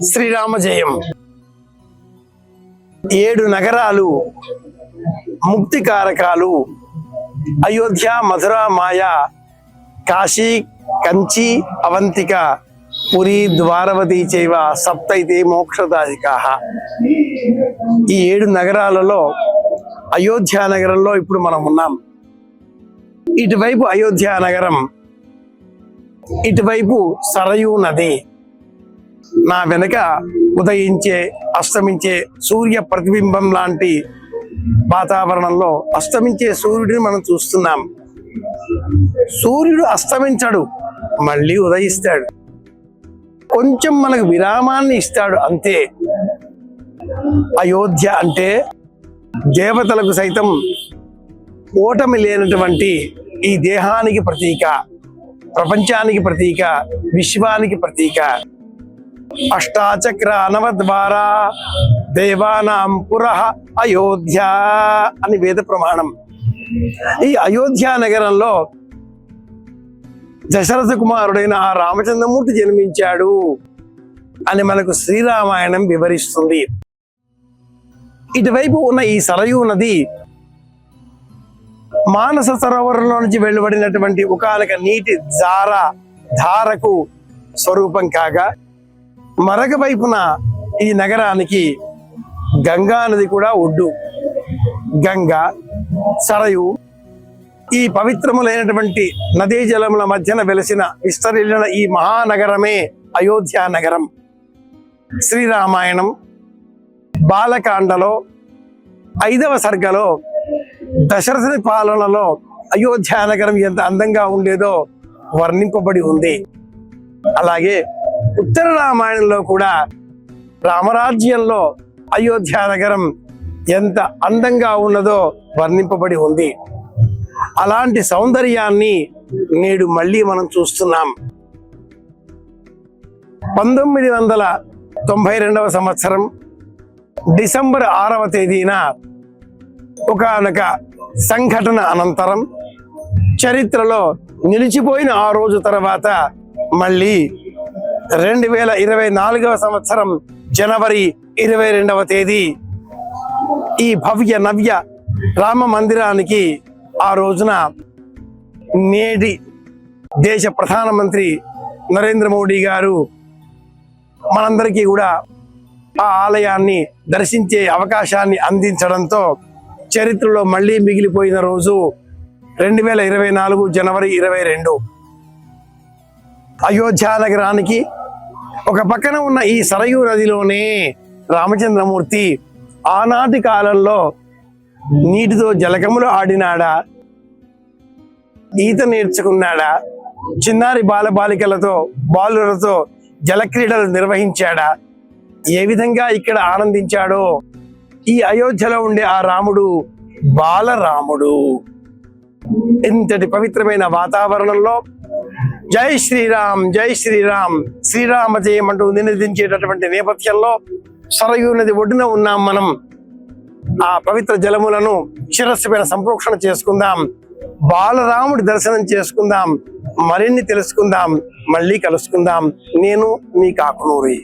శ్రీరామ జయం. 7 నగరాలు ముక్తికారకాలు అయోధ్య, మధుర, మాయా, కాశీ, కంచి, అవంతిక, పురి, ద్వారవతి చైవ సప్తైతే మోక్షదాయకాః. ఈ 7 నగరాలలో అయోధ్య నగరంలో ఇప్పుడు మనం ఉన్నాం. ఇటువైపు అయోధ్య నగరం, ఇటువైపు సరయూ నది. నా వెనక ఉదయించే అస్తమించే సూర్య ప్రతిబింబం లాంటి వాతావరణంలో అస్తమించే సూర్యుడిని మనం చూస్తున్నాం. సూర్యుడు అస్తమించడు, మళ్ళీ ఉదయిస్తాడు. కొంచెం మనకు విరామాన్ని ఇస్తాడు, అంతే. అయోధ్య అంటే దేవతలకు సైతం ఓటమి లేనటువంటి ఈ దేహానికి ప్రతీక, ప్రపంచానికి ప్రతీక, విశ్వానికి ప్రతీక. అష్టాచక్ర అనవద్వారా దేవానాం పురః అయోధ్య అని వేద ప్రమాణం. ఈ అయోధ్య నగరంలో దశరథ కుమారుడైన ఆ రామచంద్రమూర్తి జన్మించాడు అని మనకు శ్రీరామాయణం వివరిస్తుంది. ఇటువైపు ఉన్న ఈ సరయూ నది మానస సరోవరంలో నుంచి వెలువడినటువంటి ఒకానొక నీటి ధారకు స్వరూపం కాగా, మరొక వైపున ఈ నగరానికి గంగా నది కూడా ఒడ్డు. గంగా, సరయు ఈ పవిత్రములైనటువంటి నదీ జలముల మధ్యన వెలసిన విస్తరిల్లిన ఈ మహానగరమే అయోధ్య నగరం. శ్రీరామాయణం బాలకాండలో 5వ సర్గలో దశరథుని పాలనలో అయోధ్య నగరం ఎంత అందంగా ఉండేదో వర్ణింపబడి ఉంది. అలాగే ఉత్తర రామాయణంలో కూడా రామరాజ్యంలో అయోధ్య నగరం ఎంత అందంగా ఉన్నదో వర్ణింపబడి ఉంది. అలాంటి సౌందర్యాన్ని నేడు మళ్ళీ మనం చూస్తున్నాం. 1992వ సంవత్సరం డిసెంబర్ 6వ తేదీన ఒకానొక సంఘటన అనంతరం చరిత్రలో నిలిచిపోయిన ఆ రోజు తర్వాత మళ్ళీ 2024వ సంవత్సరం జనవరి 22వ తేదీ ఈ భవ్య నవ్య రామ మందిరానికి ఆ రోజున నేటి దేశ ప్రధానమంత్రి నరేంద్ర మోడీ గారు మనందరికీ కూడా ఆ ఆలయాన్ని దర్శించే అవకాశాన్ని అందించడంతో చరిత్రలో మళ్ళీ మిగిలిపోయిన రోజు 2024 జనవరి 22. అయోధ్య నగరానికి ఒక పక్కన ఉన్న ఈ సరయూ నదిలోనే రామచంద్రమూర్తి ఆనాటి కాలంలో నీటితో జలకములు ఆడినాడా, ఈత నేర్చుకున్నాడా, చిన్నారి బాలబాలికలతో బాలులతో జలక్రీడలు నిర్వహించాడా, ఏ విధంగా ఇక్కడ ఆనందించాడో ఈ అయోధ్యలో ఉండే ఆ రాముడు బాలరాముడు. ఇంతటి పవిత్రమైన వాతావరణంలో జై శ్రీరామ్, జై శ్రీరామ్, శ్రీరామ జయం అంటూ నినదించేటటువంటి నేపథ్యంలో సరయూ నది ఒడ్డున ఉన్నాం మనం. ఆ పవిత్ర జలములను శిరస్సు పైన సంప్రోక్షణ చేసుకుందాం, బాలరాముడి దర్శనం చేసుకుందాం, మరిన్ని తెలుసుకుందాం. మళ్ళీ కలుసుకుందాం. నేను మీ కాకునూరి.